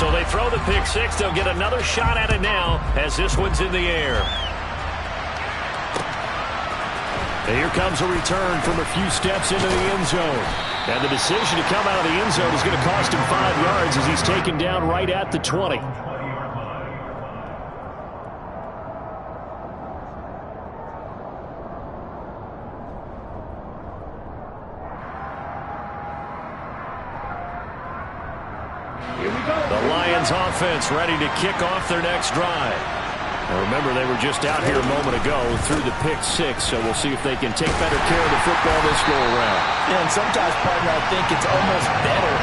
So they throw the pick six. They'll get another shot at it now as this one's in the air. And here comes a return from a few steps into the end zone. And the decision to come out of the end zone is going to cost him 5 yards as he's taken down right at the 20. The Lions offense ready to kick off their next drive. Now remember, they were just out here a moment ago through the pick six, so we'll see if they can take better care of the football this go-around. Yeah, and sometimes, partner, I think it's almost better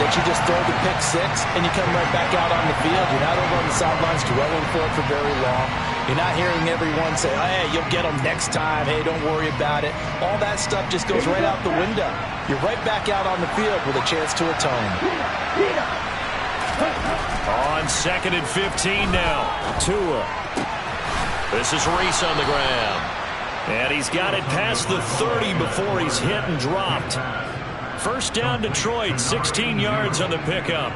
that you just throw the pick six and you come right back out on the field. You're not over on the sidelines dwelling for it for very long. You're not hearing everyone say, oh, hey, you'll get them next time. Hey, don't worry about it. All that stuff just goes right out the window. You're right back out on the field with a chance to atone. On 2nd and 15 now. Tua. This is Reese on the ground. And he's got it past the 30 before he's hit and dropped. First down Detroit, 16 yards on the pickup.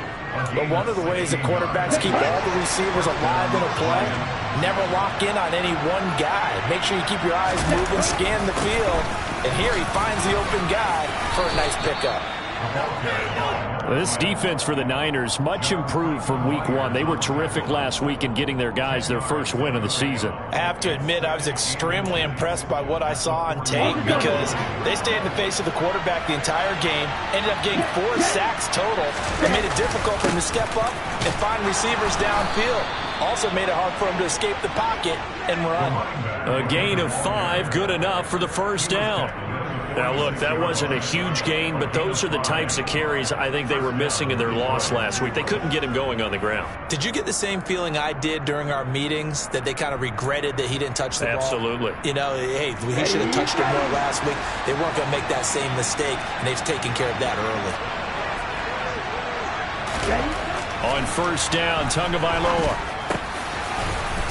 But one of the ways that quarterbacks keep all the receivers alive in a play, never lock in on any one guy. Make sure you keep your eyes moving, scan the field. And here he finds the open guy for a nice pickup. This defense for the Niners, much improved from week one. They were terrific last week in getting their guys their first win of the season. I have to admit, I was extremely impressed by what I saw on tape because they stayed in the face of the quarterback the entire game, ended up getting 4 sacks total, and made it difficult for him to step up and find receivers downfield. Also made it hard for him to escape the pocket and run. A gain of 5, good enough for the first down. Now, look, that wasn't a huge gain, but those are the types of carries I think they were missing in their loss last week. They couldn't get him going on the ground. Did you get the same feeling I did during our meetings, that they kind of regretted that he didn't touch the ball? Absolutely. You know, hey, he should have touched it more last week. They weren't going to make that same mistake, and they've taken care of that early. On first down, Tagovailoa.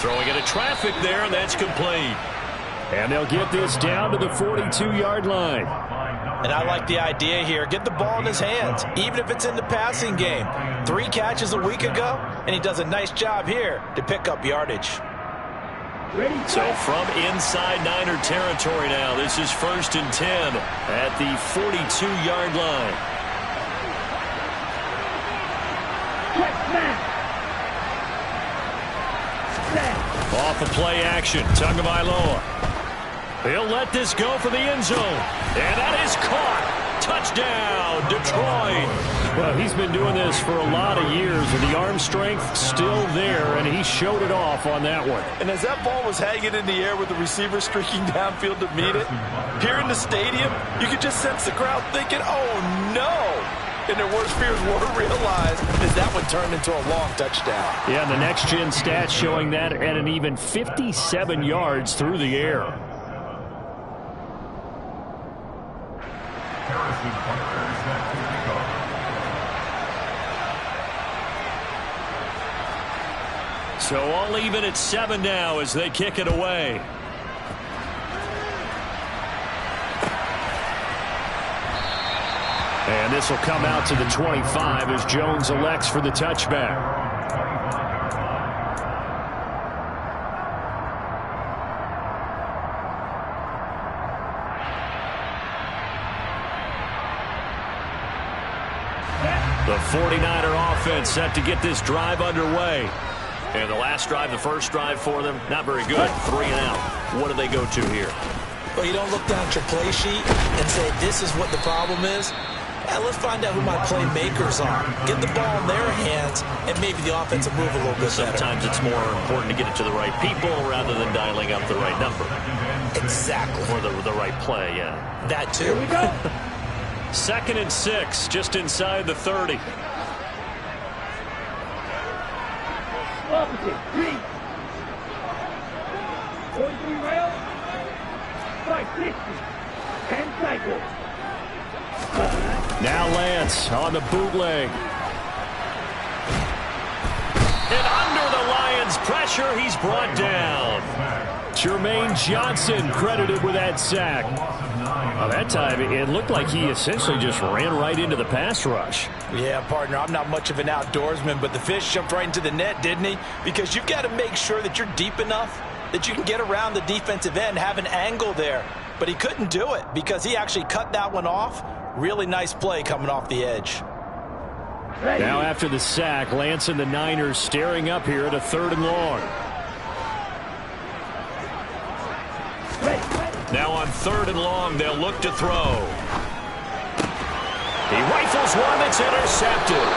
Throwing into traffic there, and that's complete. And they'll get this down to the 42-yard line. And I like the idea here. Get the ball in his hands, even if it's in the passing game. 3 catches a week ago, and he does a nice job here to pick up yardage. So from inside Niner territory now, this is 1st and 10 at the 42-yard line. Off of play action, Tagovailoa. He'll let this go for the end zone. And that is caught. Touchdown, Detroit. Well, he's been doing this for a lot of years, and the arm strength still there, and he showed it off on that one. And as that ball was hanging in the air with the receiver streaking downfield to meet it, here in the stadium, you could just sense the crowd thinking, oh, no. And their worst fears were realized as that one turned into a long touchdown. Yeah, and the next-gen stats showing that at an even 57 yards through the air. So all even at 7 now as they kick it away. And this will come out to the 25 as Jones elects for the touchback. The 49er offense set to get this drive underway. And the last drive, the first drive for them, not very good. 3 and out. What do they go to here? Well, you don't look down at your play sheet and say, this is what the problem is. Let's find out who my playmakers are. Get the ball in their hands, and maybe the offense will move a little bit better. Sometimes it's more important to get it to the right people rather than dialing up the right number. Exactly. Or the right play, yeah. That too. Here we go. 2nd and 6, just inside the 30. Now Lance on the bootleg. And under the Lions pressure. He's brought down. Jermaine Johnson credited with that sack. Well, that time, it looked like he essentially just ran right into the pass rush. Yeah, partner, I'm not much of an outdoorsman, but the fish jumped right into the net, didn't he? Because you've got to make sure that you're deep enough that you can get around the defensive end, have an angle there. But he couldn't do it because he actually cut that one off. Really nice play coming off the edge. Now after the sack, Lance and the Niners staring up here at a 3rd and long. Now on 3rd and long, they'll look to throw. He rifles one that's intercepted.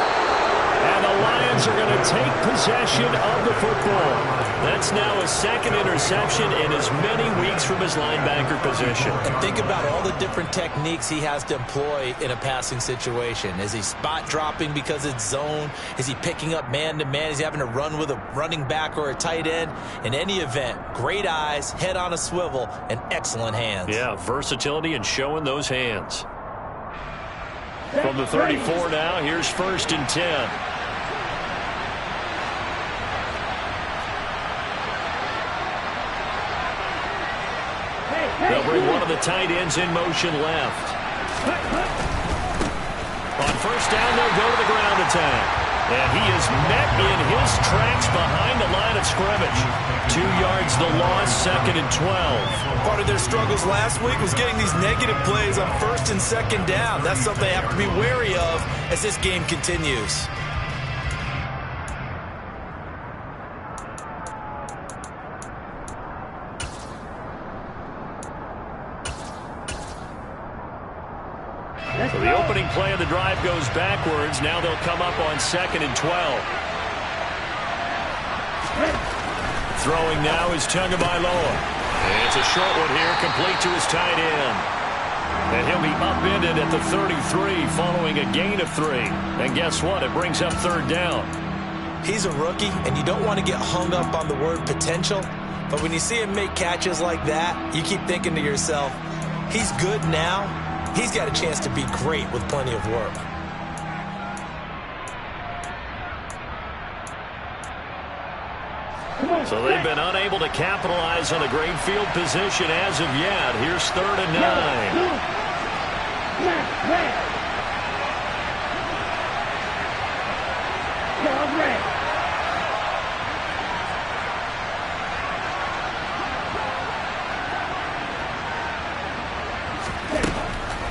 And the Lions are going to take possession of the football. That's now his 2nd interception in as many weeks from his linebacker position. And think about all the different techniques he has to employ in a passing situation. Is he spot dropping because it's zone? Is he picking up man-to-man? Is he having to run with a running back or a tight end? In any event, great eyes, head on a swivel, and excellent hands. Yeah, versatility and showing those hands. From the 34 now, here's 1st and 10. They'll bring one of the tight ends in motion left. On 1st down, they'll go to the ground attack. And he is met in his tracks behind the line of scrimmage. 2 yards the loss, 2nd and 12. Part of their struggles last week was getting these negative plays on 1st and 2nd down. That's something they have to be wary of as this game continues. So the opening play of the drive goes backwards. Now they'll come up on 2nd and 12. Throwing now is Tagovailoa. And it's a short one here, complete to his tight end. And he'll be upended at the 33 following a gain of 3. And guess what? It brings up 3rd down. He's a rookie, and you don't want to get hung up on the word potential. But when you see him make catches like that, you keep thinking to yourself, he's good now. He's got a chance to be great with plenty of work. So they've been unable to capitalize on a great field position as of yet. Here's 3rd and 9.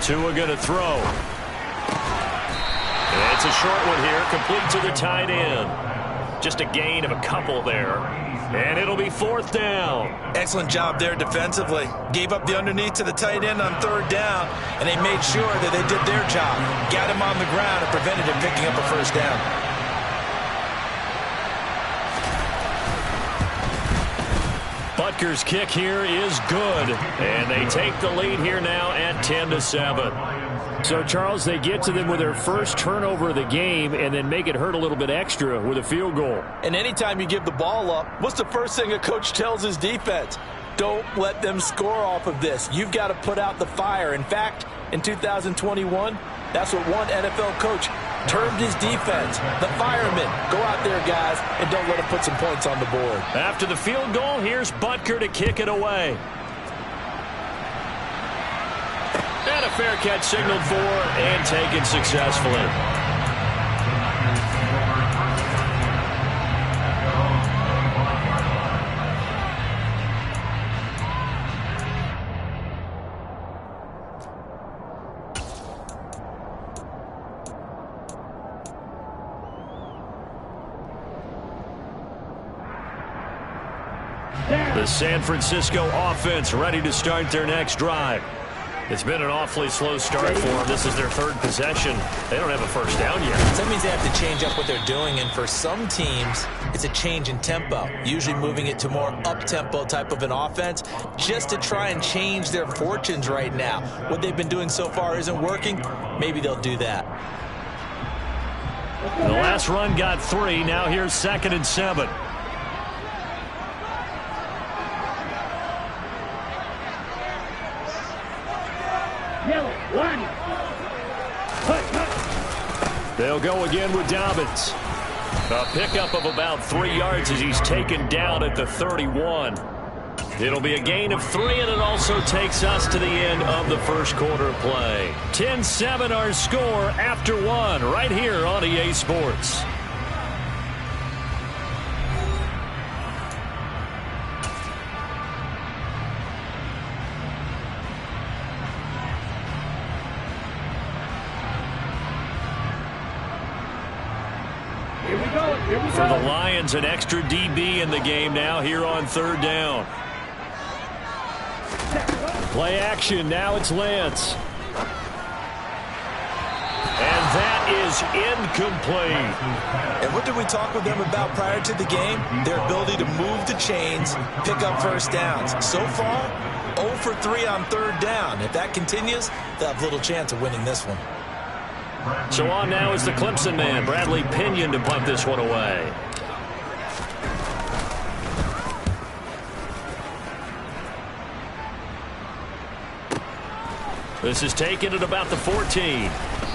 Tua going to throw. And it's a short one here, complete to the tight end. Just a gain of a couple there. And it'll be 4th down. Excellent job there defensively. Gave up the underneath to the tight end on 3rd down, and they made sure that they did their job. Got him on the ground and prevented him picking up a 1st down. Butker's kick here is good, and they take the lead here now at 10-7. So, Charles, they get to them with their first turnover of the game and then make it hurt a little bit extra with a field goal. And anytime you give the ball up, what's the first thing a coach tells his defense? Don't let them score off of this. You've got to put out the fire. In fact, in 2021, that's what one NFL coach termed his defense, the firemen. Go out there, guys, and don't let them put some points on the board. After the field goal, here's Butker to kick it away. And a fair catch signaled for and taken successfully. The San Francisco offense ready to start their next drive. It's been an awfully slow start for them. This is their 3rd possession. They don't have a 1st down yet. That means they have to change up what they're doing, and for some teams, it's a change in tempo, usually moving it to more up-tempo type of an offense just to try and change their fortunes right now. What they've been doing so far isn't working. Maybe they'll do that. The last run got 3. Now here's 2nd and 7. They'll go again with Dobbins. A pickup of about 3 yards as he's taken down at the 31. It'll be a gain of 3, and it also takes us to the end of the first quarter of play. 10-7 our score after 1 right here on EA Sports. For the Lions, an extra DB in the game now here on 3rd down. Play action. Now it's Lance. And that is incomplete. And what did we talk with them about prior to the game? Their ability to move the chains, pick up first downs. So far, 0 for 3 on 3rd down. If that continues, they'll have little chance of winning this one. So on now is the Clemson man, Bradley Pinion, to punt this one away. This is taken at about the 14.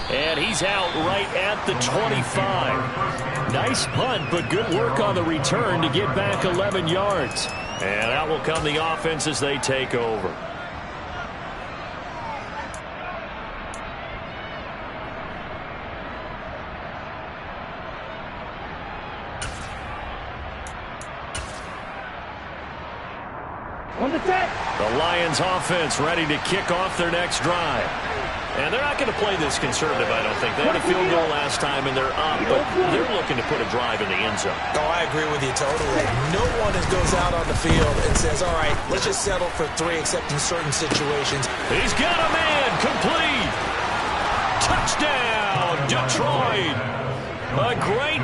And he's out right at the 25. Nice punt, but good work on the return to get back 11 yards. And out will come the offense as they take over. The Lions offense ready to kick off their next drive. And they're not going to play this conservative, I don't think. They had a field goal last time, and they're up, but they're looking to put a drive in the end zone. Oh, I agree with you totally. No one goes out on the field and says, all right, let's just settle for 3, except in certain situations. He's got a man. Complete. Touchdown, Detroit. A great...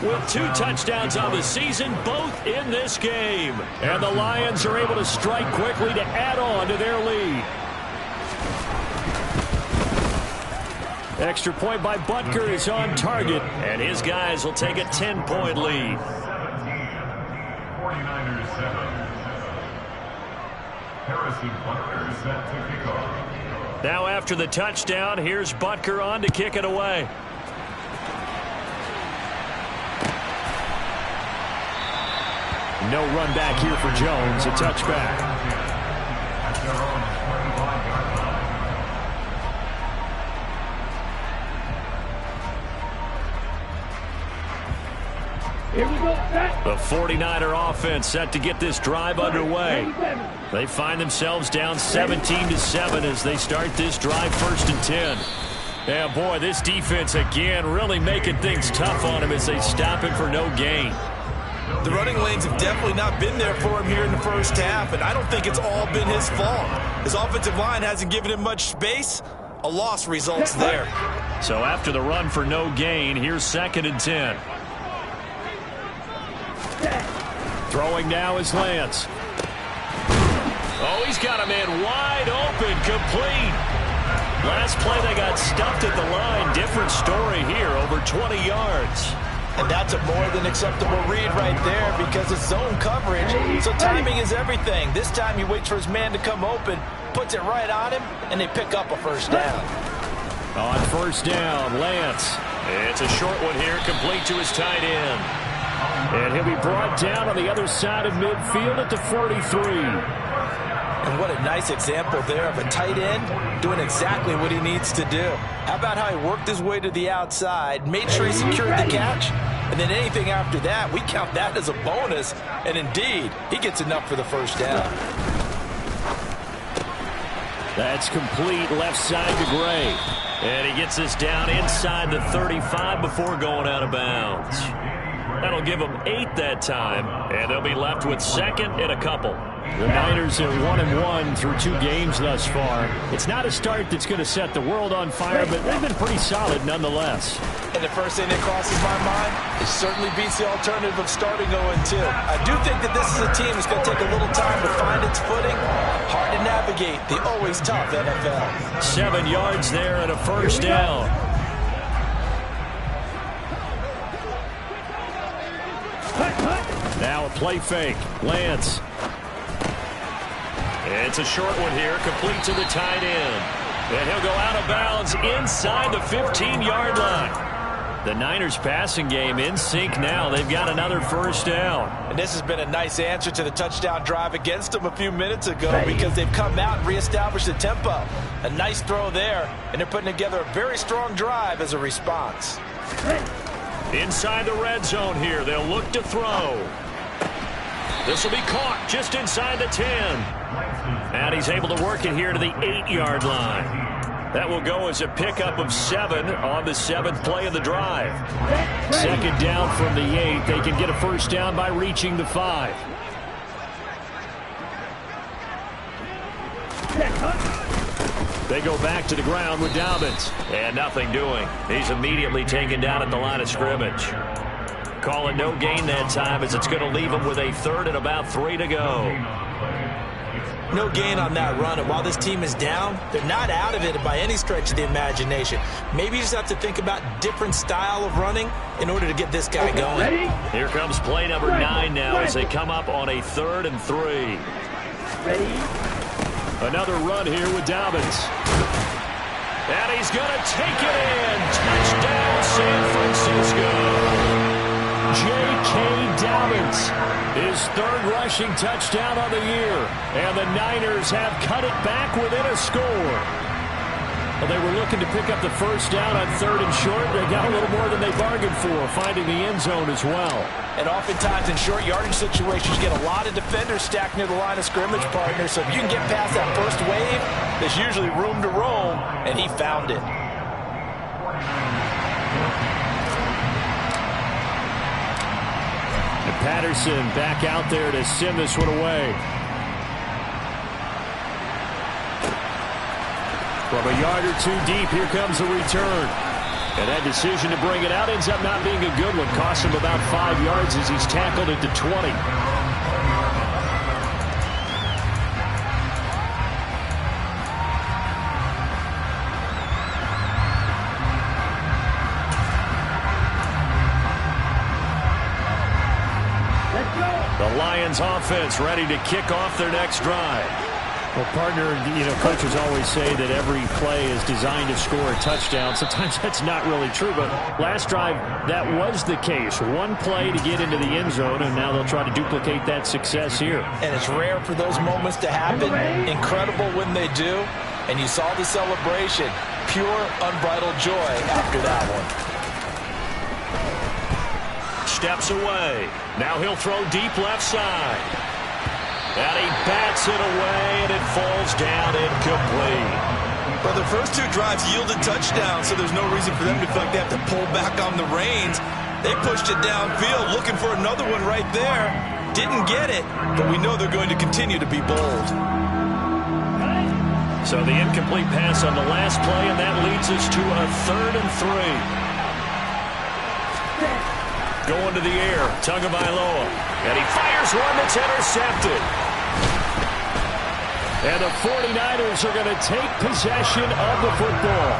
With 2 touchdowns on the season, both in this game. And the Lions are able to strike quickly to add on to their lead. Extra point by Butker is on target, and his guys will take a 10-point lead. 49ers 7. Harrison Butker set to kick off. Now after the touchdown, here's Butker on to kick it away. No run back here for Jones, a touchback. Here we go. The 49er offense set to get this drive underway. They find themselves down 17-7 as they start this drive 1st and 10. Yeah, boy, this defense again really making things tough on him as they stop him for no gain. The running lanes have definitely not been there for him here in the first half, and I don't think it's all been his fault. His offensive line hasn't given him much space. A loss results there. So after the run for no gain, here's 2nd and 10. Throwing now is Lance. Oh, he's got a man wide open, complete. Last play they got stuffed at the line. Different story here, over 20 yards. And that's a more than acceptable read right there because it's zone coverage, so timing is everything. This time he waits for his man to come open, puts it right on him, and they pick up a first down. On 1st down, Lance. It's a short one here, complete to his tight end. And he'll be brought down on the other side of midfield at the 43. And what a nice example there of a tight end doing exactly what he needs to do. How about how he worked his way to the outside, made sure he secured the catch, and then anything after that, we count that as a bonus. And indeed, he gets enough for the first down. That's complete left side to Gray. And he gets this down inside the 35 before going out of bounds. That'll give them 8 that time, and they'll be left with second and a couple. The Niners are 1-1 through 2 games thus far. It's not a start that's going to set the world on fire, but they've been pretty solid nonetheless. And the first thing that crosses my mind, it certainly beats the alternative of starting 0-2. I do think that this is a team that's going to take a little time to find its footing. Hard to navigate the always tough NFL. 7 yards there and a first down. Now a play fake. Lance. It's a short one here, complete to the tight end. And he'll go out of bounds inside the 15-yard line. The Niners passing game in sync now. They've got another first down. And this has been a nice answer to the touchdown drive against them a few minutes ago because they've come out and reestablished the tempo. A nice throw there, and they're putting together a very strong drive as a response. Inside the red zone here, they'll look to throw. This will be caught just inside the 10. And he's able to work it here to the 8-yard line. That will go as a pickup of 7 on the 7th play of the drive. Second down from the 8. They can get a first down by reaching the 5. They go back to the ground with Dobbins. And nothing doing. He's immediately taken down at the line of scrimmage. Call it no gain that time as it's going to leave him with a 3rd and about 3 to go. No gain on that run, and while this team is down, they're not out of it by any stretch of the imagination. Maybe you just have to think about different style of running in order to get this guy going. Here comes play number 9 now as they come up on a 3rd and 3. Another run here with Dobbins. And he's going to take it in. Touchdown, San Francisco. J.K. Dobbins, his 3rd rushing touchdown of the year. And the Niners have cut it back within a score. Well, they were looking to pick up the first down on 3rd and short. They got a little more than they bargained for, finding the end zone as well. And oftentimes in short yardage situations, you get a lot of defenders stacked near the line of scrimmage, partner. So if you can get past that first wave, there's usually room to roam, and he found it. And Patterson back out there to send this one away. From a yard or 2 deep, here comes the return. And that decision to bring it out ends up not being a good one. Costs him about 5 yards as he's tackled at the 20. The Lions offense ready to kick off their next drive. Well, partner, coaches always say that every play is designed to score a touchdown. Sometimes that's not really true, but last drive, that was the case. One play to get into the end zone, and now they'll try to duplicate that success here. And it's rare for those moments to happen. Incredible when they do. And you saw the celebration. Pure, unbridled joy after that one. Steps away. Now he'll throw deep left side. And he bats it away, and it falls down incomplete. Well, the first 2 drives yielded touchdowns, so there's no reason for them to feel like they have to pull back on the reins. They pushed it downfield, looking for another one right there. Didn't get it, but we know they're going to continue to be bold. So the incomplete pass on the last play, and that leads us to a 3rd and 3. Going to the air, Tagovailoa. And he fires one that's intercepted. And the 49ers are going to take possession of the football.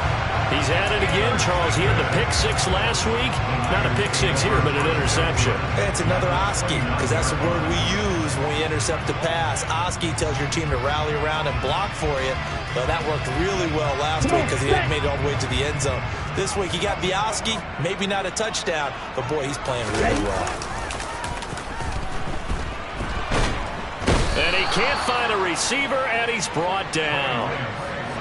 He's at it again, Charles. He had the pick 6 last week. Not a pick 6 here, but an interception. It's another Oski, because that's the word we use when we intercept a pass. Oski tells your team to rally around and block for you. But that worked really well last week because he hadn't made it all the way to the end zone. This week he got the Oski, maybe not a touchdown, but boy, he's playing really well. And he can't find a receiver, and he's brought down.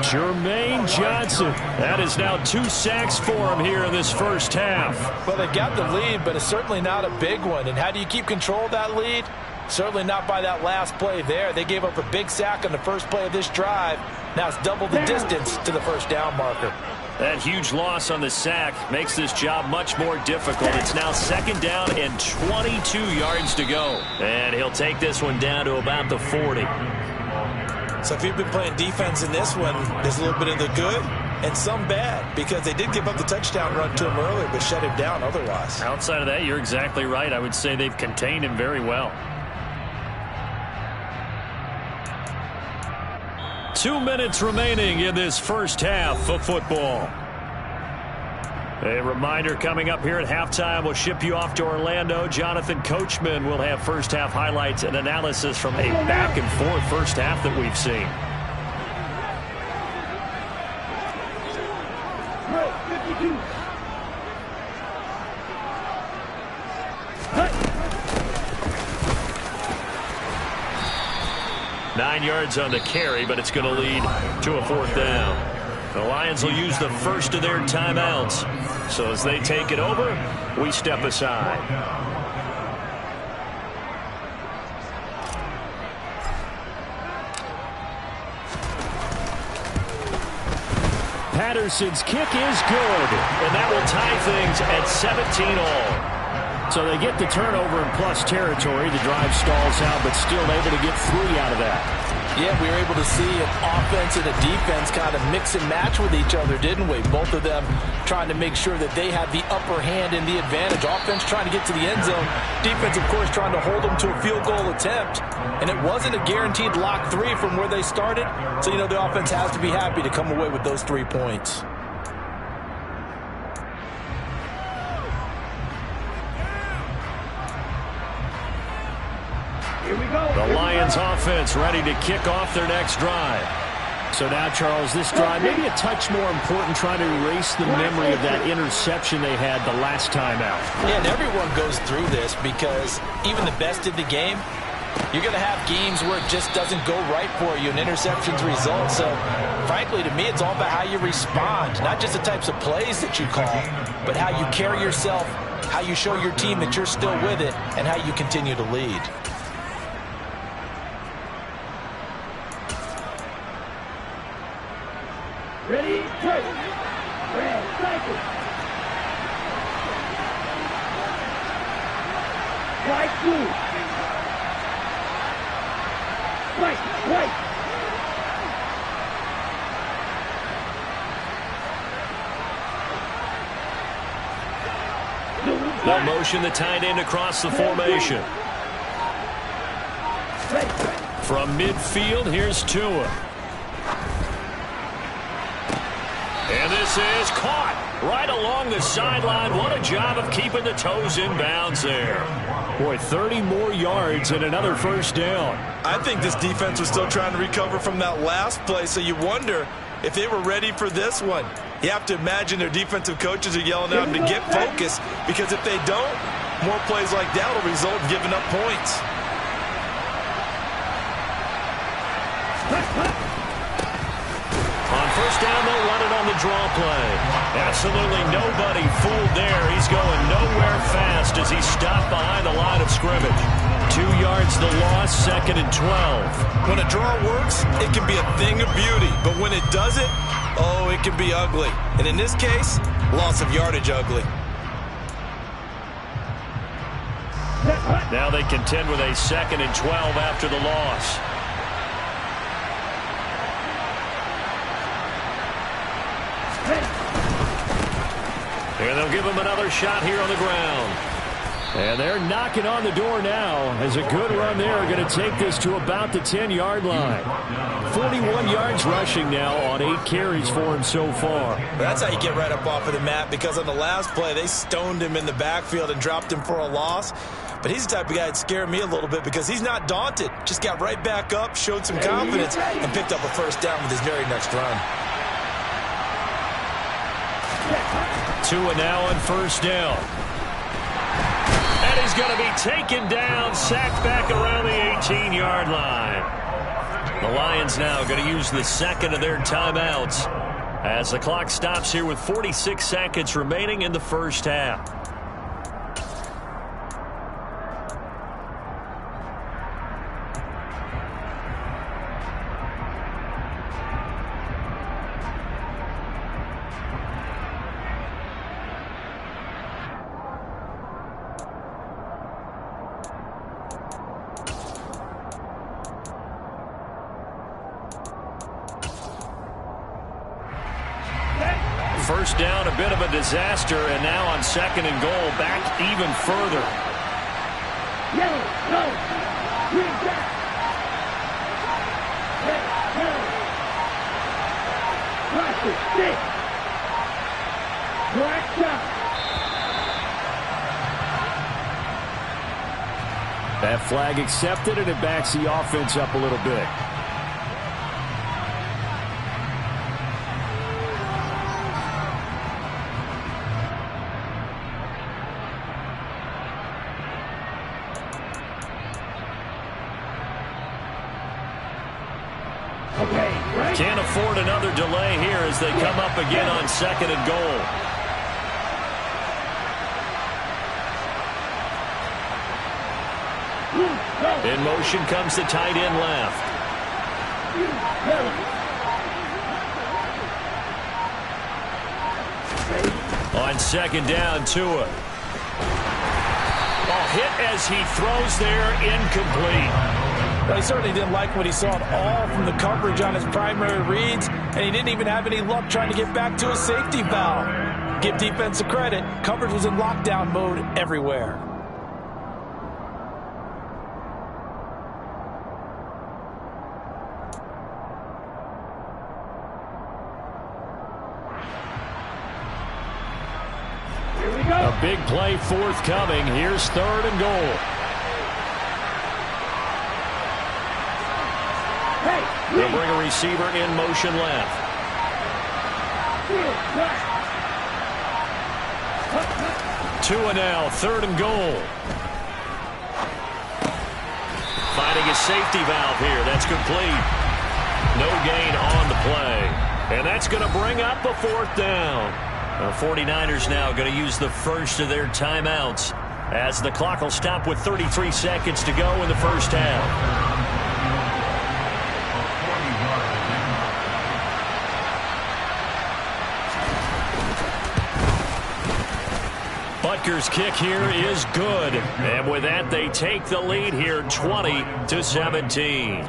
Jermaine Johnson. That is now 2 sacks for him here in this first half. Well, they got the lead, but it's certainly not a big one. And how do you keep control of that lead? Certainly not by that last play there. They gave up a big sack on the first play of this drive. Now it's double the distance to the first down marker. That huge loss on the sack makes this job much more difficult. It's now second down and 22 yards to go. And he'll take this one down to about the 40. So if you've been playing defense in this one, there's a little bit of the good and some bad, because they did give up the touchdown run to him earlier, but shut him down otherwise. Outside of that, you're exactly right. I would say they've contained him very well. 2 minutes remaining in this first half of football. A reminder coming up here at halftime, we'll ship you off to Orlando. Jonathan Coachman will have first half highlights and analysis from a back and forth first half that we've seen. Nine yards on the carry, but it's going to lead to a fourth down. The Lions will use the first of their timeouts. So as they take it over, we step aside. Patterson's kick is good, and that will tie things at 17-all. So they get the turnover in plus territory. The drive stalls out, but still able to get 3 out of that. Yeah, we were able to see an offense and a defense kind of mix and match with each other, didn't we? Both of them trying to make sure that they had the upper hand and the advantage. Offense trying to get to the end zone. Defense, of course, trying to hold them to a field goal attempt. And it wasn't a guaranteed lock 3 from where they started. So, you know, the offense has to be happy to come away with those 3 points. The Lions offense ready to kick off their next drive. So now, Charles, this drive maybe a touch more important, trying to erase the memory of that interception they had the last time out. Yeah, and everyone goes through this, because even the best in the game, you're going to have games where it just doesn't go right for you, and interceptions result. So, frankly, to me, it's all about how you respond, not just the types of plays that you call, but how you carry yourself, how you show your team that you're still with it, and how you continue to lead. Ready, break. Red, cycle. White, blue. White, white. They'll motion the tight end across the formation. From midfield, here's Tua. And this is caught right along the sideline. What a job of keeping the toes in bounds there. Boy, 30 more yards and another first down. I think this defense was still trying to recover from that last play, so you wonder if they were ready for this one. You have to imagine their defensive coaches are yelling at them to get focused, because if they don't, more plays like that will result in giving up points. On first down, they'll run it on the draw play. Absolutely nobody fooled there. He's going nowhere fast as he stopped behind the line of scrimmage. 2 yards the loss, 2nd and 12. When a draw works, it can be a thing of beauty. But when it doesn't, oh, it can be ugly. And in this case, loss of yardage ugly. Now they contend with a 2nd and 12 after the loss. And they'll give him another shot here on the ground. And they're knocking on the door now, as a good run there are going to take this to about the 10-yard line. 41 yards rushing now on 8 carries for him so far. That's how you get right up off of the mat, because on the last play, they stoned him in the backfield and dropped him for a loss. But he's the type of guy that scared me a little bit, because he's not daunted. Just got right back up, showed some confidence, and picked up a first down with his very next run. Tua now on first down. And he's going to be taken down, sacked back around the 18-yard line. The Lions now going to use the second of their timeouts as the clock stops here with 46 seconds remaining in the first half. first down, a bit of a disaster, and now on 2nd and goal, back even further. Yellow, go. Green, back. Red, yellow. Cross it, stick. Black shot. That flag accepted, and it backs the offense up a little bit. Can't afford another delay here as they come up again on 2nd and goal. In motion comes the tight end left. On 2nd down, Tua. Hit as he throws there, incomplete. Well, he certainly didn't like what he saw at all from the coverage on his primary reads, and he didn't even have any luck trying to get back to his safety valve. Give defense a credit. Coverage was in lockdown mode everywhere. Here we go. A big play forthcoming. Here's 3rd and goal. They'll bring a receiver in motion left. Tua now, 3rd and goal. Finding a safety valve here. That's complete. No gain on the play. And that's going to bring up a 4th down. The 49ers now going to use the first of their timeouts as the clock will stop with 33 seconds to go in the first half. Butker's kick here is good. And with that, they take the lead here 20-17.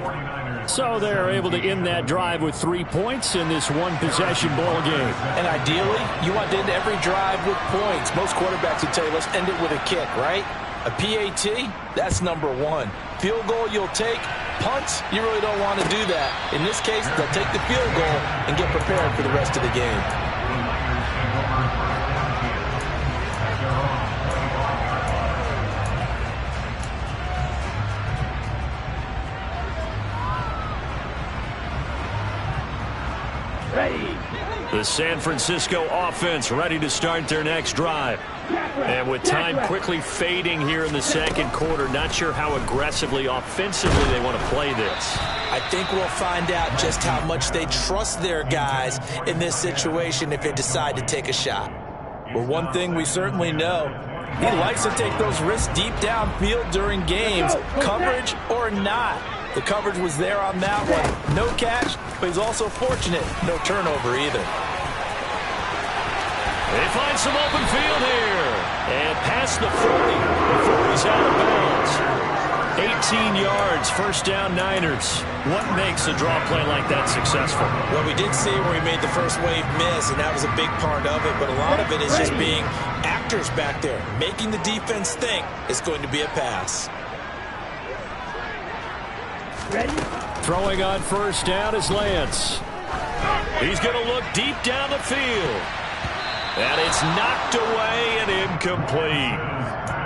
So they're able to end that drive with 3 points in this one-possession ball game. And ideally, you want to end every drive with points. Most quarterbacks would tell you, let's end it with a kick, right? A PAT, that's number 1. Field goal you'll take. Punts, you really don't want to do that. In this case, they'll take the field goal and get prepared for the rest of the game. The San Francisco offense ready to start their next drive. And with time quickly fading here in the 2nd quarter, not sure how aggressively, offensively they want to play this. I think we'll find out just how much they trust their guys in this situation if they decide to take a shot. But one thing we certainly know, he likes to take those risks deep downfield during games, coverage or not. The coverage was there on that one. No catch, but he's also fortunate. No turnover either. They find some open field here. And past the 40 before he's out of bounds. 18 yards, first down Niners. What makes a draw play like that successful? Well, we did see where he made the first wave miss, and that was a big part of it. But a lot of it is just being actors back there, making the defense think it's going to be a pass. Ready? Throwing on first down is Lance. He's going to look deep down the field. And it's knocked away and incomplete.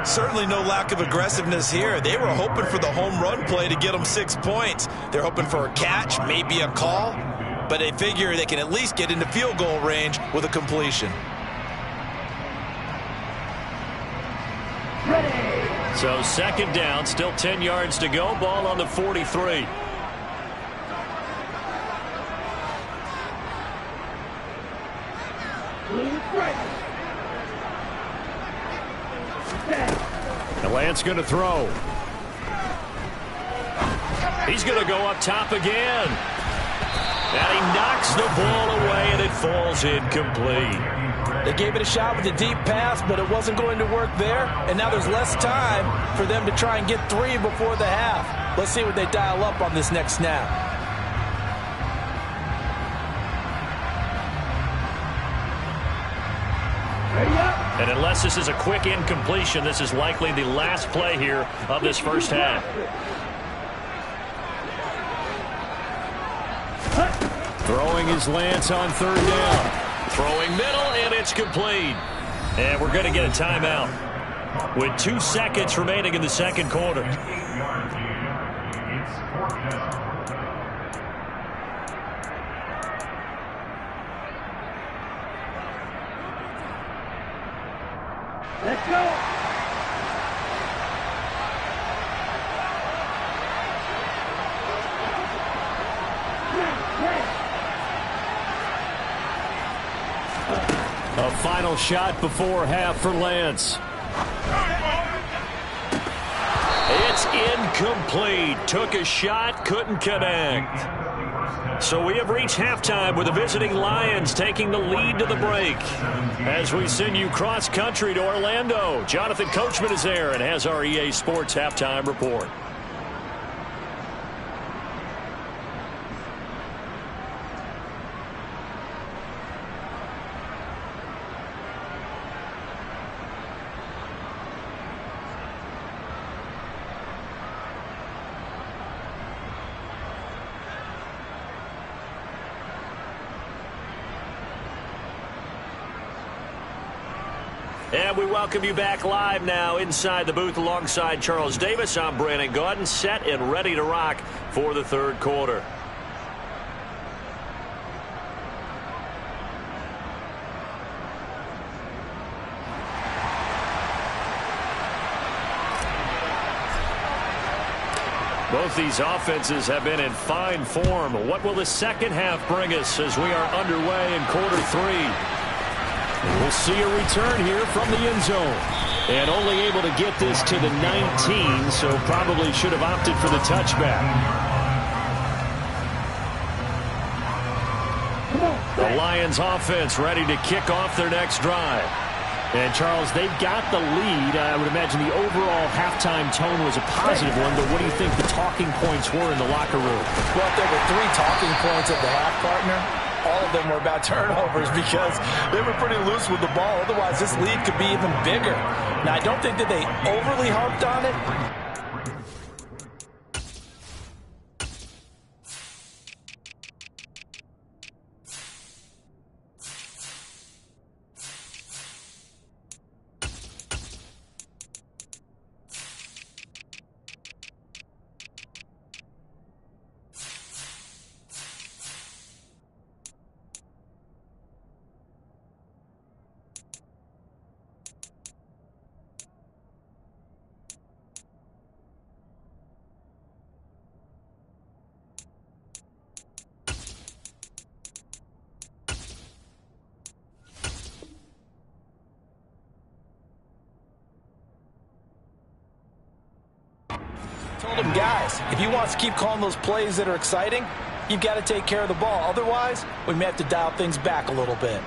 Certainly no lack of aggressiveness here. They were hoping for the home run play to get them 6 points. They're hoping for a catch, maybe a call. But they figure they can at least get into field goal range with a completion. Ready? So 2nd down, still 10 yards to go. Ball on the 43. And Lance going to throw. He's going to go up top again. And he knocks the ball away, and it falls incomplete. They gave it a shot with a deep pass, but it wasn't going to work there. And now there's less time for them to try and get 3 before the half. Let's see what they dial up on this next snap. Ready up. And unless this is a quick incompletion, this is likely the last play here of this first half. Throwing his lance on third down. Throwing middle, and it's complete. And we're going to get a timeout with 2 seconds remaining in the second quarter. Let's go. A final shot before half for Lance. It's incomplete. Took a shot, couldn't connect. So we have reached halftime with the visiting Lions taking the lead to the break. As we send you cross-country to Orlando, Jonathan Coachman is there and has our EA Sports halftime report. And we welcome you back live now inside the booth alongside Charles Davis. I'm Brandon Gaudin, set and ready to rock for the third quarter. Both these offenses have been in fine form. What will the second half bring us as we are underway in quarter three? We'll see a return here from the end zone. And only able to get this to the 19, so probably should have opted for the touchback. The Lions offense ready to kick off their next drive. And, Charles, they've got the lead. I would imagine the overall halftime tone was a positive one, but what do you think the talking points were in the locker room? Well, if there were 3 talking points at the half, partner, all of them were about turnovers because they were pretty loose with the ball. Otherwise, this lead could be even bigger. Now, I don't think that they overly harped on it. Told him, guys, if he wants to keep calling those plays that are exciting, you've got to take care of the ball. Otherwise, we may have to dial things back a little bit.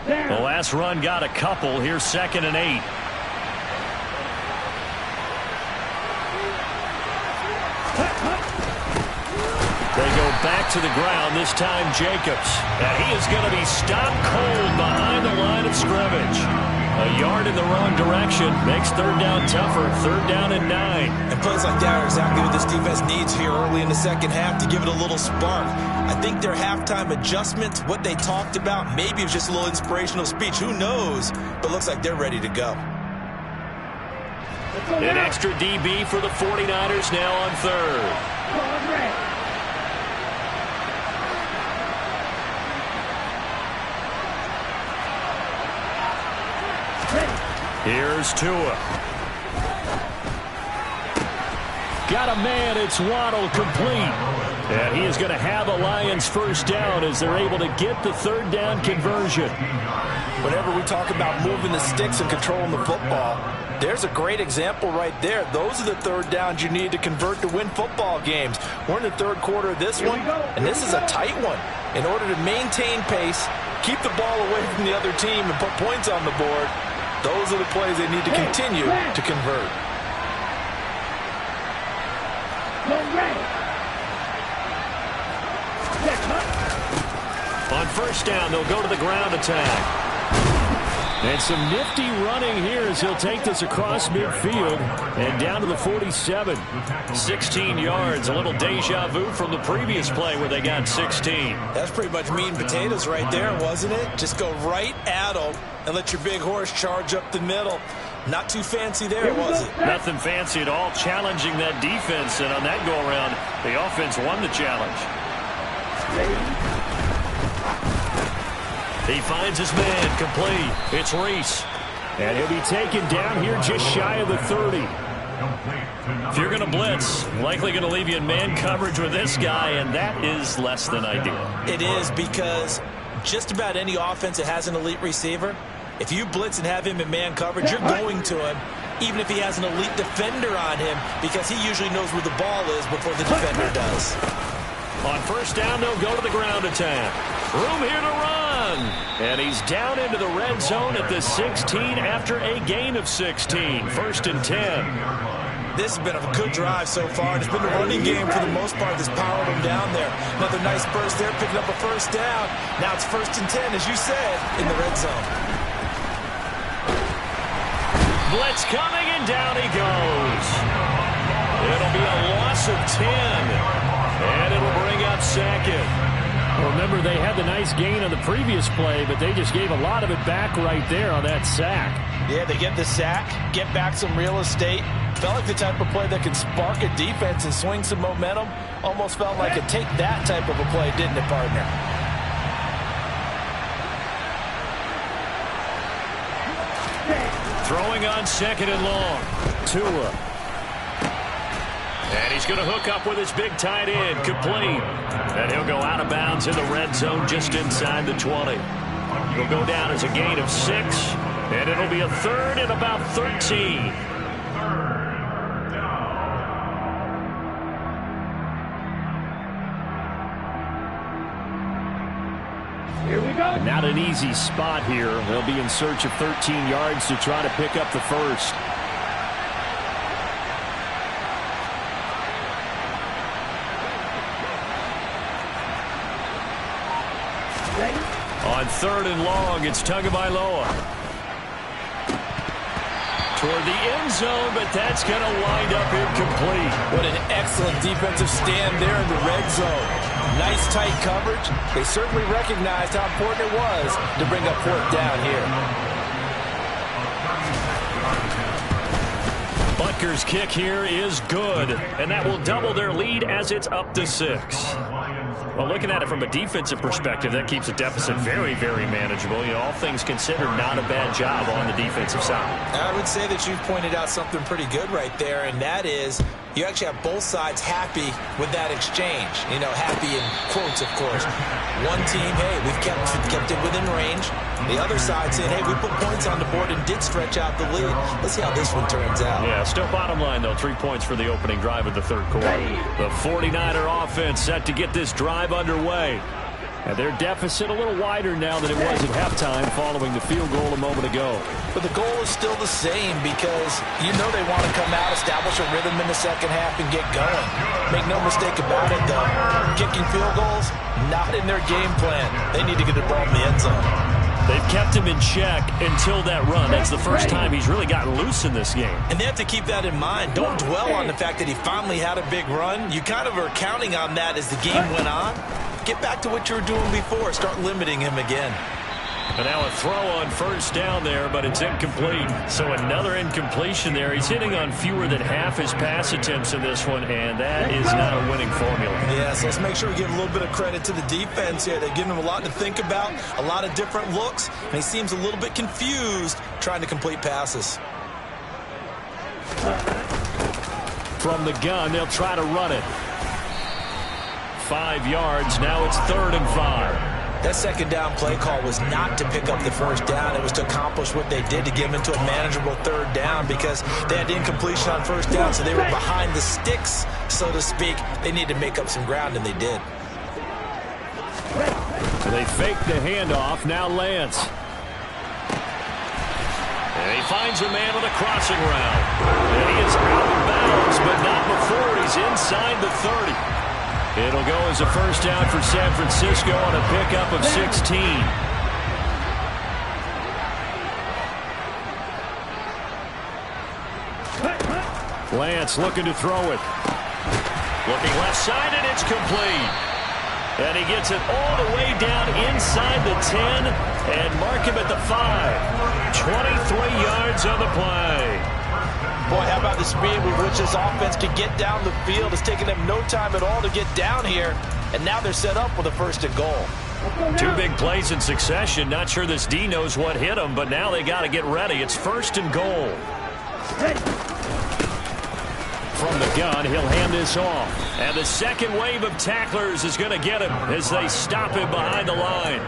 The last run got a couple. Here's 2nd and 8. They go back to the ground, this time Jacobs. And he is going to be stopped cold behind the line of scrimmage. A yard in the wrong direction makes third down tougher. 3rd down and 9. And plays like that are exactly what this defense needs here early in the second half to give it a little spark. I think their halftime adjustment, what they talked about, maybe it was just a little inspirational speech. Who knows? But looks like they're ready to go. An extra DB for the 49ers now on 3rd. Here's Tua. Got a man. It's Waddle, complete. And he is going to have a Lions first down as they're able to get the 3rd down conversion. Whenever we talk about moving the sticks and controlling the football, there's a great example right there. Those are the 3rd downs you need to convert to win football games. We're in the 3rd quarter of this one, and this is a tight one. In order to maintain pace, keep the ball away from the other team, and put points on the board, those are the plays they need to continue to convert. On first down, they'll go to the ground attack. And some nifty running here as he'll take this across midfield and down to the 47. 16 yards, a little deja vu from the previous play where they got 16. That's pretty much meat and potatoes right there, wasn't it? Just go right at them and let your big horse charge up the middle. Not too fancy there, was it? Nothing fancy at all, challenging that defense, and on that go-around, the offense won the challenge. He finds his man, complete. It's Reese. And he'll be taken down here just shy of the 30. If you're going to blitz, likely going to leave you in man coverage with this guy, and that is less than ideal. It is, because just about any offense that has an elite receiver, if you blitz and have him in man coverage, you're going to him, even if he has an elite defender on him, because he usually knows where the ball is before the defender does. On first down, they'll go to the ground attack. Room here to run. And he's down into the red zone at the 16 after a gain of 16. First and 10. This has been a good drive so far, and it's been the running game for the most part that's powered him down there. Another nice burst there, picking up a first down. Now it's first and 10, as you said, in the red zone. Blitz coming, and down he goes. It'll be a loss of 10. And it'll bring up second. Remember, they had the nice gain on the previous play, but they just gave a lot of it back right there on that sack. Yeah, they get the sack, get back some real estate. Felt like the type of play that can spark a defense and swing some momentum. Almost felt like a take that type of a play, didn't it, partner? Throwing on second and long. Tua. And he's going to hook up with his big tight end, complete. And he'll go out of bounds in the red zone just inside the 20. He'll go down as a gain of 6, and it'll be a third and about 13. Here we go. Not an easy spot here. They'll be in search of 13 yards to try to pick up the first. On third and long, it's Tagovailoa. Toward the end zone, but that's going to wind up incomplete. What an excellent defensive stand there in the red zone. Nice tight coverage. They certainly recognized how important it was to bring up fourth down here. Butker's kick here is good, and that will double their lead as it's up to 6. Well, looking at it from a defensive perspective, that keeps the deficit very, very manageable. You know, all things considered, not a bad job on the defensive side. I would say that you've pointed out something pretty good right there, and that is you actually have both sides happy with that exchange. You know, happy in quotes, of course. One team, hey, we've kept it within range. The other side saying, hey, we put points on the board and did stretch out the lead. Let's see how this one turns out. Yeah, still bottom line, though, 3 points for the opening drive of the third quarter. The 49er offense set to get this drive underway. And their deficit a little wider now than it was at halftime following the field goal a moment ago. But the goal is still the same because you know they want to come out, establish a rhythm in the second half, and get going. Make no mistake about it, though. Kicking field goals, not in their game plan. They need to get the ball in the end zone. They've kept him in check until that run. That's the first time he's really gotten loose in this game. And they have to keep that in mind. Don't dwell on the fact that he finally had a big run. You kind of are counting on that as the game went on. Get back to what you were doing before. Start limiting him again. And now a throw on first down there, but it's incomplete. So another incompletion there. He's hitting on fewer than half his pass attempts in this one, and that is not a winning formula. Yeah, so let's make sure we give a little bit of credit to the defense here. They're giving him a lot to think about, a lot of different looks, and he seems a little bit confused trying to complete passes. From the gun, they'll try to run it. 5 yards. Now it's 3rd and 5. That second down play call was not to pick up the first down. It was to accomplish what they did to get them into a manageable third down because they had incompletion on first down, so they were behind the sticks, so to speak. They needed to make up some ground, and they did. So they faked the handoff. Now Lance. And he finds a man with a crossing route. And he is out of bounds, but not before he's inside the 30. It'll go as a first down for San Francisco on a pickup of 16. Lance looking to throw it. Looking left side, and it's complete. And he gets it all the way down inside the 10 and mark him at the 5. 23 yards on the play. Boy, how about the speed with which this offense can get down the field? It's taken them no time at all to get down here, and now they're set up with a 1st and goal. 2 big plays in succession. Not sure this D knows what hit him, but now they got to get ready. It's 1st and goal. From the gun, he'll hand this off. And the second wave of tacklers is going to get him as they stop him behind the line.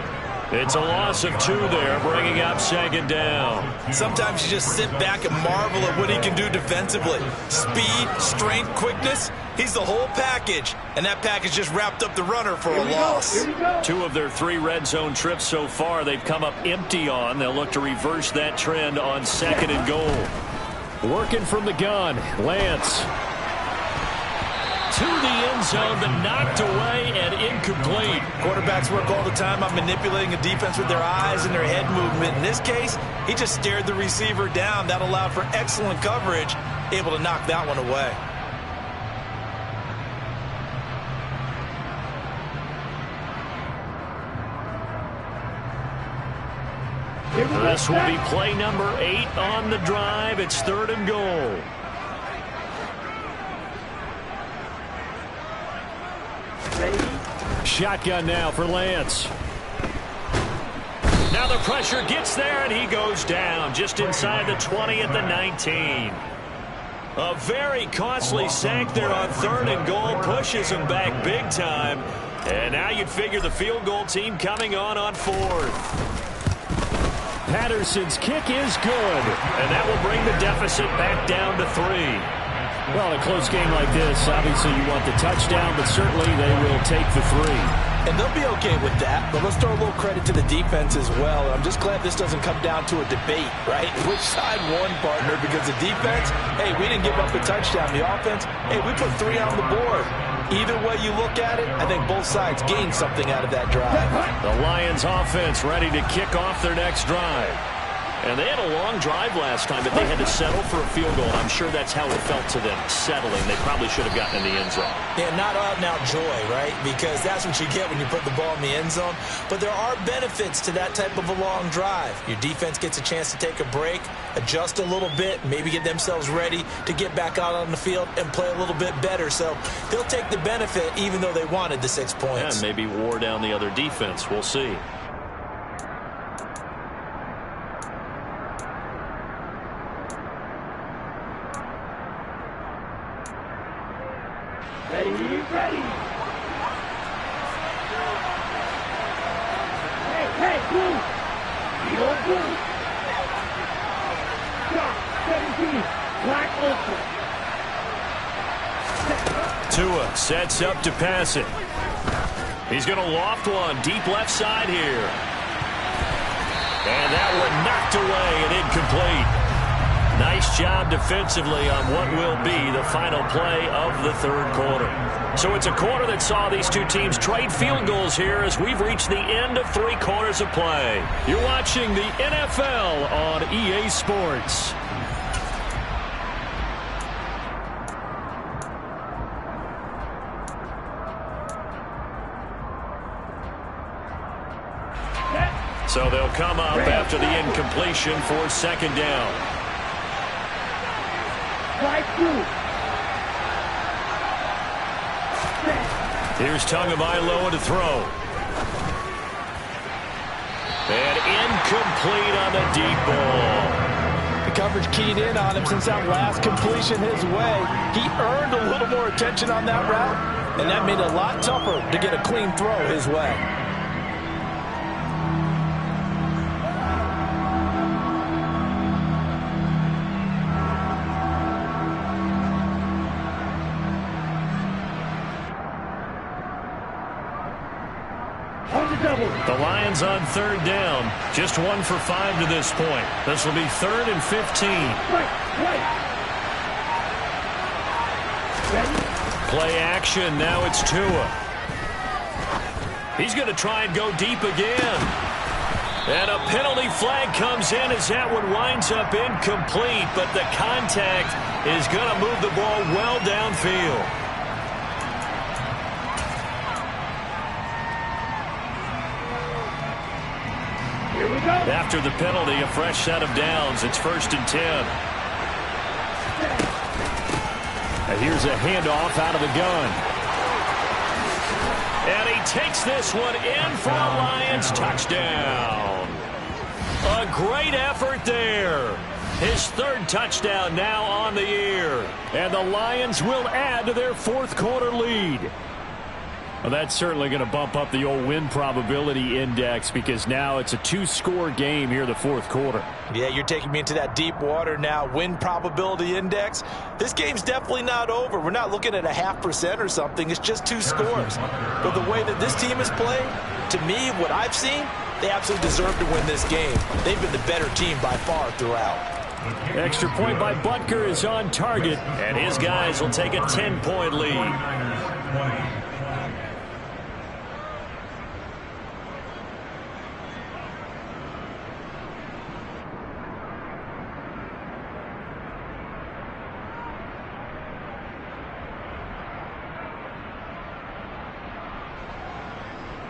It's a loss of 2 there, bringing up 2nd down. Sometimes you just sit back and marvel at what he can do defensively. Speed, strength, quickness. He's the whole package. And that package just wrapped up the runner for a loss. 2 of their 3 red zone trips so far they've come up empty on. They'll look to reverse that trend on 2nd and goal. Working from the gun, Lance. To the end zone, but knocked away and incomplete. Quarterbacks work all the time on manipulating a defense with their eyes and their head movement. In this case, he just stared the receiver down. That allowed for excellent coverage, able to knock that one away. This will be play number 8 on the drive. It's 3rd and goal. Shotgun now for Lance. Now the pressure gets there, and he goes down just inside the 20 at the 19. A very costly sack there on 3rd and goal. Pushes him back big time. And now you'd figure the field goal team coming on 4th. Patterson's kick is good, and that will bring the deficit back down to 3. Well, in a close game like this, obviously you want the touchdown, but certainly they will take the 3. And they'll be okay with that, but let's throw a little credit to the defense as well. I'm just glad this doesn't come down to a debate, right? Which side won, partner? Because the defense, hey, we didn't give up a touchdown. The offense, hey, we put 3 on the board. Either way you look at it, I think both sides gained something out of that drive. The Lions offense ready to kick off their next drive. And they had a long drive last time, but they had to settle for a field goal. I'm sure that's how it felt to them, settling. They probably should have gotten in the end zone. Yeah, not out-and-out joy, right? Because that's what you get when you put the ball in the end zone. But there are benefits to that type of a long drive. Your defense gets a chance to take a break, adjust a little bit, maybe get themselves ready to get back out on the field and play a little bit better. So they'll take the benefit even though they wanted the 6 points. And maybe wore down the other defense. We'll see. Ready, ready. Hey, move. You don't move. Stop, 17, black ultra. Tua sets up to pass it. He's going to loft one deep left side here. And that one knocked away and incomplete. Nice job defensively on what will be the final play of the 3rd quarter. So it's a quarter that saw these 2 teams trade field goals here as we've reached the end of 3 quarters of play. You're watching the NFL on EA Sports. So they'll come up after the incompletion for 2nd down. Here's Tagovailoa to throw. And incomplete on the deep ball. The coverage keyed in on him since that last completion his way. He earned a little more attention on that route, and that made it a lot tougher to get a clean throw his way. On the The Lions on third down. Just 1 for 5 to this point. This will be 3rd and 15. Play action. Now it's Tua. He's going to try and go deep again. And a penalty flag comes in as that one winds up incomplete. But the contact is going to move the ball well downfield. Here we go. After the penalty, a fresh set of downs. It's 1st and 10. And here's a handoff out of the gun. And he takes this one in for a Lions touchdown. A great effort there. His 3rd touchdown now on the year. And the Lions will add to their 4th quarter lead. Well, that's certainly going to bump up the old win probability index because now it's a 2-score game here in the 4th quarter. Yeah, you're taking me into that deep water now. Win probability index. This game's definitely not over. We're not looking at a 0.5% or something. It's just 2 scores. But the way that this team has played, to me, what I've seen, they absolutely deserve to win this game. They've been the better team by far throughout. Extra point by Butker is on target, and his guys will take a 10-point lead.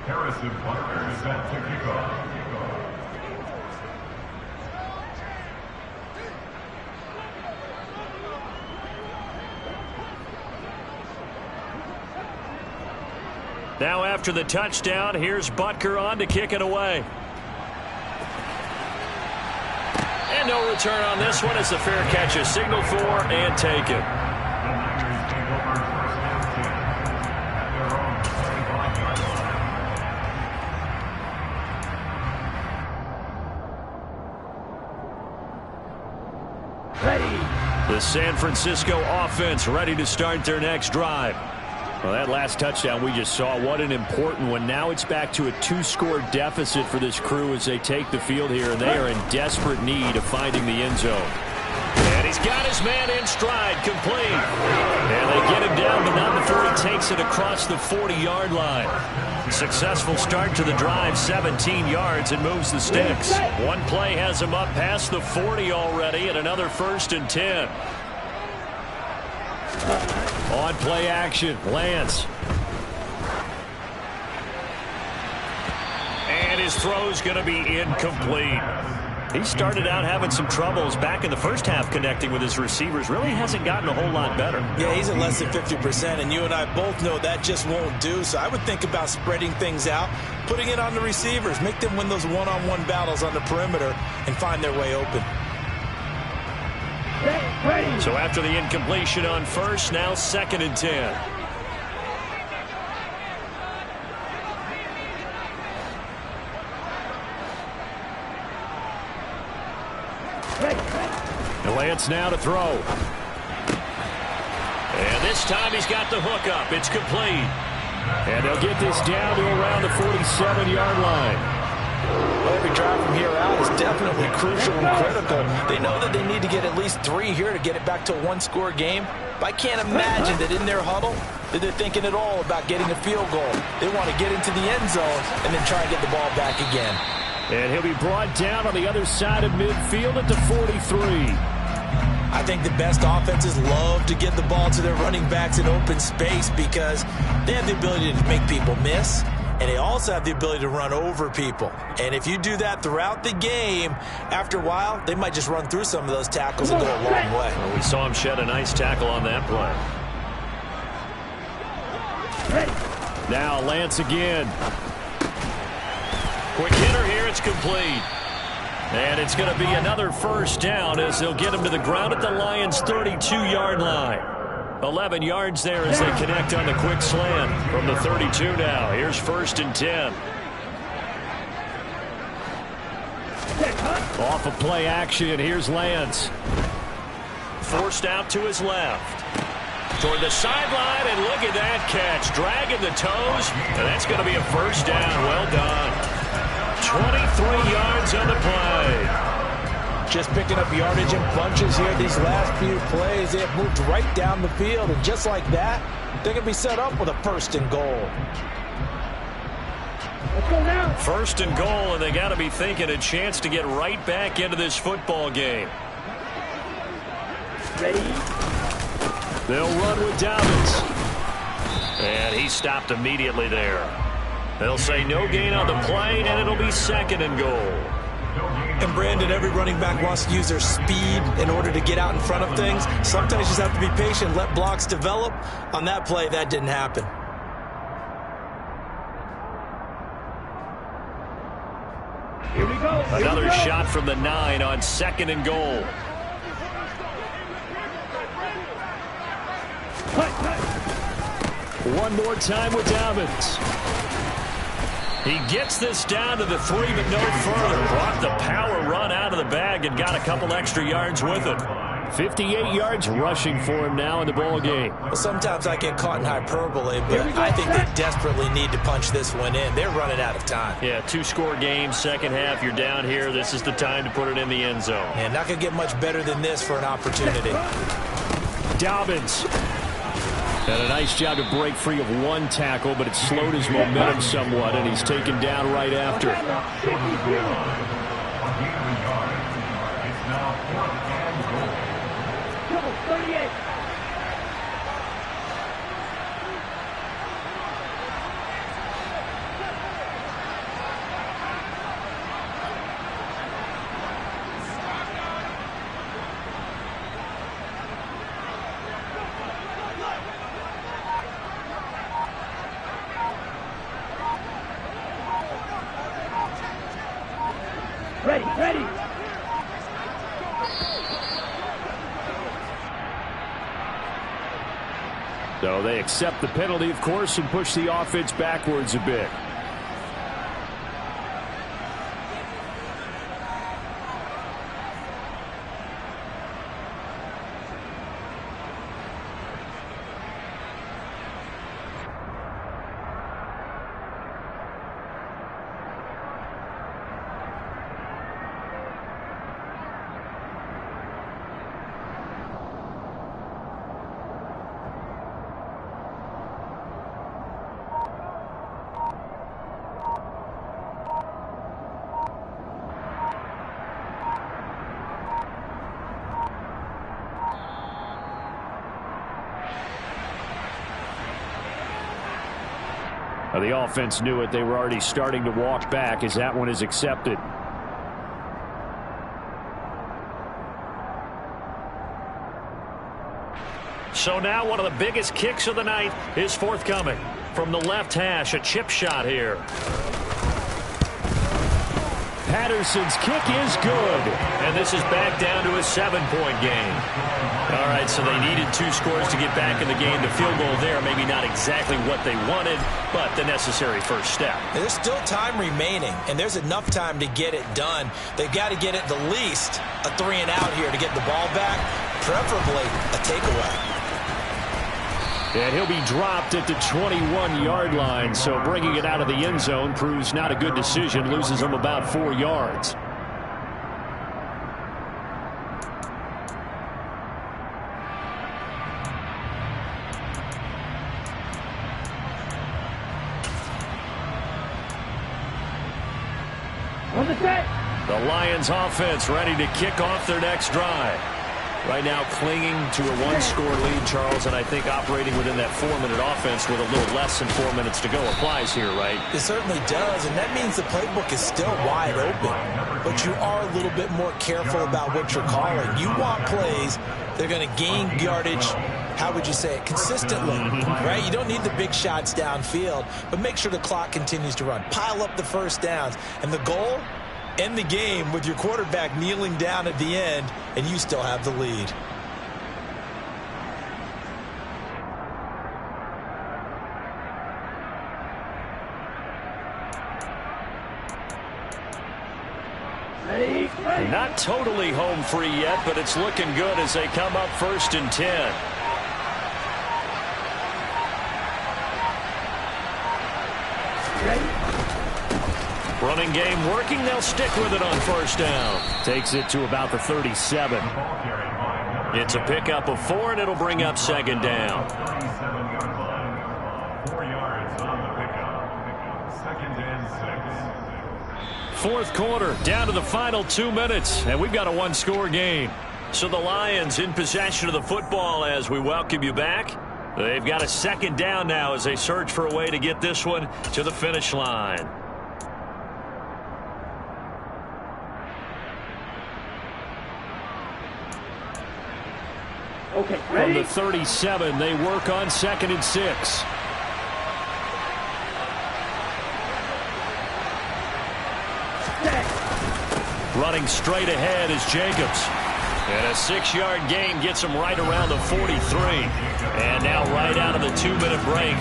Harrison Butker is set to kick off. Now after the touchdown, here's Butker on to kick it away. And no return on this one as the fair catch is signaled for and taken. The San Francisco offense ready to start their next drive. Well, that last touchdown we just saw, what an important one. Now it's back to a 2-score deficit for this crew as they take the field here, and they are in desperate need of finding the end zone. And he's got his man in stride, complete. And they get him down, but not before he takes it across the 40-yard line. Successful start to the drive, 17 yards, and moves the sticks. One play has him up past the 40 already, and another 1st and 10. On play action, Lance. And his throw's going to be incomplete. He started out having some troubles back in the first half connecting with his receivers. Really hasn't gotten a whole lot better. Yeah, he's at less than 50%, and you and I both know that just won't do. So I would think about spreading things out, putting it on the receivers, make them win those one-on-one battles on the perimeter, and find their way open. So after the incompletion on 1st, now 2nd and 10. Lance now to throw. And this time he's got the hook up. It's complete. And they'll get this down to around the 47-yard line. Well, every drive from here out is definitely crucial and critical. They know that they need to get at least 3 here to get it back to a 1-score game. But I can't imagine that in their huddle that they're thinking at all about getting a field goal. They want to get into the end zone and then try and get the ball back again. And he'll be brought down on the other side of midfield at the 43. I think the best offenses love to get the ball to their running backs in open space because they have the ability to make people miss, and they also have the ability to run over people. And if you do that throughout the game, after a while, they might just run through some of those tackles and go a long way. Well, we saw him shed a nice tackle on that play. Now Lance again. Quick hitter here, it's complete. And it's going to be another 1st down as they'll get him to the ground at the Lions' 32-yard line. 11 yards there as they connect on the quick slant from the 32 now. Here's 1st and 10. Off of play action, here's Lance. Forced out to his left. Toward the sideline, and look at that catch. Dragging the toes, and that's going to be a first down. Well done. 23 yards on the play. Just picking up yardage in bunches here these last few plays. They have moved right down the field, and just like that, they're going to be set up with a first and goal. Let's go now. First and goal, and they got to be thinking a chance to get right back into this football game. Ready? They'll run with Dobbins. And he stopped immediately there. They'll say no gain on the play, and it'll be second and goal. And Brandon, every running back wants to use their speed in order to get out in front of things. Sometimes you just have to be patient, let blocks develop. On that play, that didn't happen. Here we go. Another shot from the 9 on second and goal. One more time with Dobbins. He gets this down to the 3, but no further. Brought the power run out of the bag and got a couple extra yards with it. 58 yards rushing for him now in the ball game. Well, sometimes I get caught in hyperbole, but I think they desperately need to punch this one in. They're running out of time. Yeah, 2-score game, second half, you're down here. This is the time to put it in the end zone. And not going to get much better than this for an opportunity. Dobbins. And a nice job to break free of one tackle, but it slowed his momentum somewhat, and he's taken down right after. Go, 38. Ready, ready. So they accept the penalty, of course, and push the offense backwards a bit. The offense knew it. They were already starting to walk back as that one is accepted. So now one of the biggest kicks of the night is forthcoming. From the left hash, a chip shot here. Patterson's kick is good. And this is back down to a 7-point game. All right, so they needed 2 scores to get back in the game. The field goal there, maybe not exactly what they wanted, but the necessary first step. There's still time remaining, and there's enough time to get it done. They've got to get it the least a 3 and out here to get the ball back, preferably a takeaway. And he'll be dropped at the 21-yard line, so bringing it out of the end zone proves not a good decision, loses him about 4 yards. On the set. The Lions offense ready to kick off their next drive. Right now clinging to a 1-score lead, Charles, and I think operating within that 4-minute offense with a little less than 4 minutes to go applies here, right? It certainly does, and that means the playbook is still wide open. But you are a little bit more careful about what you're calling. You want plays that are going to gain yardage, how would you say it, consistently, right? You don't need the big shots downfield, but make sure the clock continues to run. Pile up the first downs, and the goal, end the game with your quarterback kneeling down at the end, and you still have the lead. Ready, ready. Not totally home free yet, but it's looking good as they come up 1st and 10. Running game working. They'll stick with it on first down. Takes it to about the 37. It's a pickup of 4, and it'll bring up second down. 37-yard line. 4 yards on the pickup. Second and 6. Fourth quarter, down to the final 2 minutes, and we've got a one-score game. So the Lions in possession of the football as we welcome you back. They've got a second down now as they search for a way to get this one to the finish line. Okay, From ready? the 37, they work on 2nd and 6. Running straight ahead is Jacobs. And a 6-yard gain gets him right around the 43. And now right out of the 2-minute break,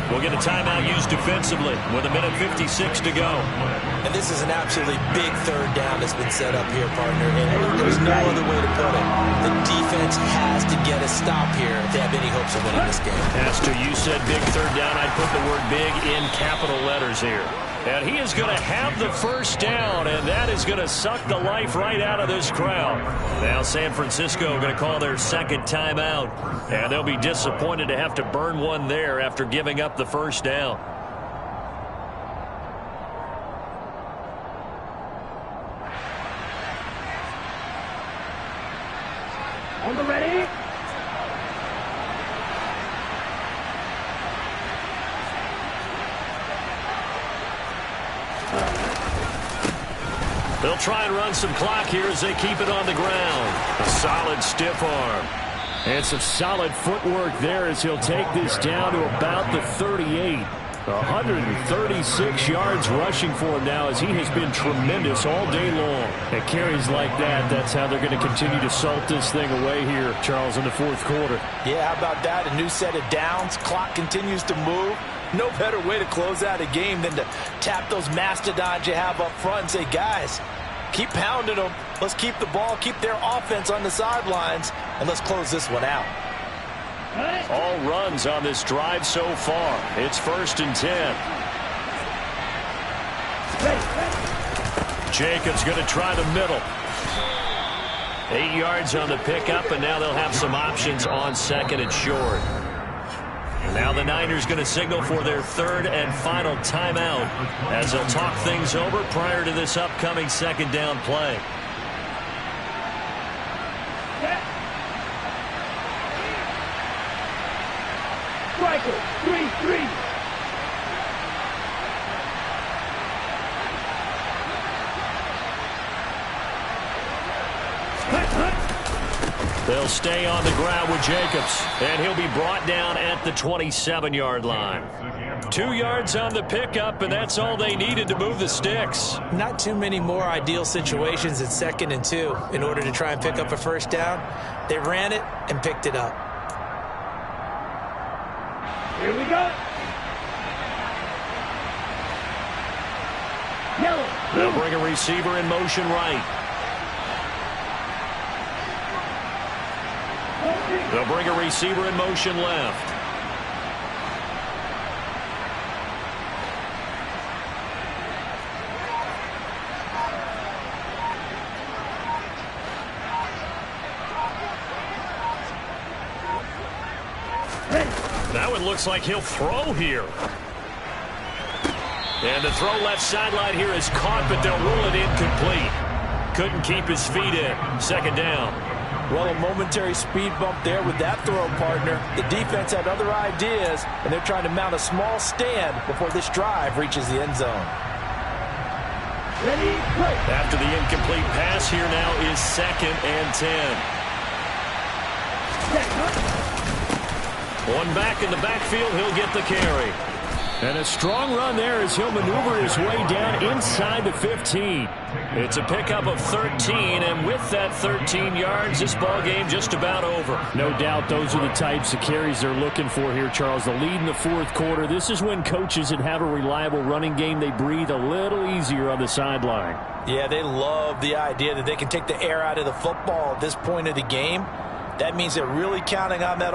we'll get a timeout used defensively with 1:56 to go. And this is an absolutely big third down that's been set up here, partner. And there's no other way to put it. The defense has to get a stop here if they have any hopes of winning this game. Pastor, you said big third down. I'd put the word big in capital letters here. And he is going to have the first down, and that is going to suck the life right out of this crowd. Now San Francisco going to call their second timeout, and they'll be disappointed to have to burn one there after giving up the first down. On the ready? They'll try and run some clock here as they keep it on the ground. A solid stiff arm. And some solid footwork there as he'll take this down to about the 38. 136 yards rushing for him now as he has been tremendous all day long. At carries like that, that's how they're going to continue to salt this thing away here, Charles, in the fourth quarter. Yeah, how about that? A new set of downs. Clock continues to move. No better way to close out a game than to tap those mastodons you have up front and say, guys, keep pounding them. Let's keep the ball, keep their offense on the sidelines, and let's close this one out. All runs on this drive so far. It's 1st and 10. Jacobs going to try the middle. 8 yards on the pickup, and now they'll have some options on 2nd and short. Now the Niners going to signal for their third and final timeout as they'll talk things over prior to this upcoming second down play. Striker, 3-3. They'll stay on the ground with Jacobs, and he'll be brought down at the 27-yard line. 2 yards on the pickup, and that's all they needed to move the sticks. Not too many more ideal situations at 2nd and 2 in order to try and pick up a first down. They ran it and picked it up. Here we go. Yellow. They'll bring a receiver in motion right. They'll bring a receiver in motion left. That one looks like he'll throw here. And the throw left sideline here is caught, but they'll rule it incomplete. Couldn't keep his feet in. Second down. Well, a momentary speed bump there with that throw, partner. The defense had other ideas, and they're trying to mount a small stand before this drive reaches the end zone. Ready, play. After the incomplete pass, here now is 2nd and 10. One back in the backfield, he'll get the carry. And a strong run there as he'll maneuver his way down inside the 15. It's a pickup of 13, and with that 13 yards, this ball game just about over. No doubt those are the types of carries they're looking for here, Charles. The lead in the fourth quarter. This is when coaches that have a reliable running game, they breathe a little easier on the sideline. Yeah, they love the idea that they can take the air out of the football at this point of the game. That means they're really counting on that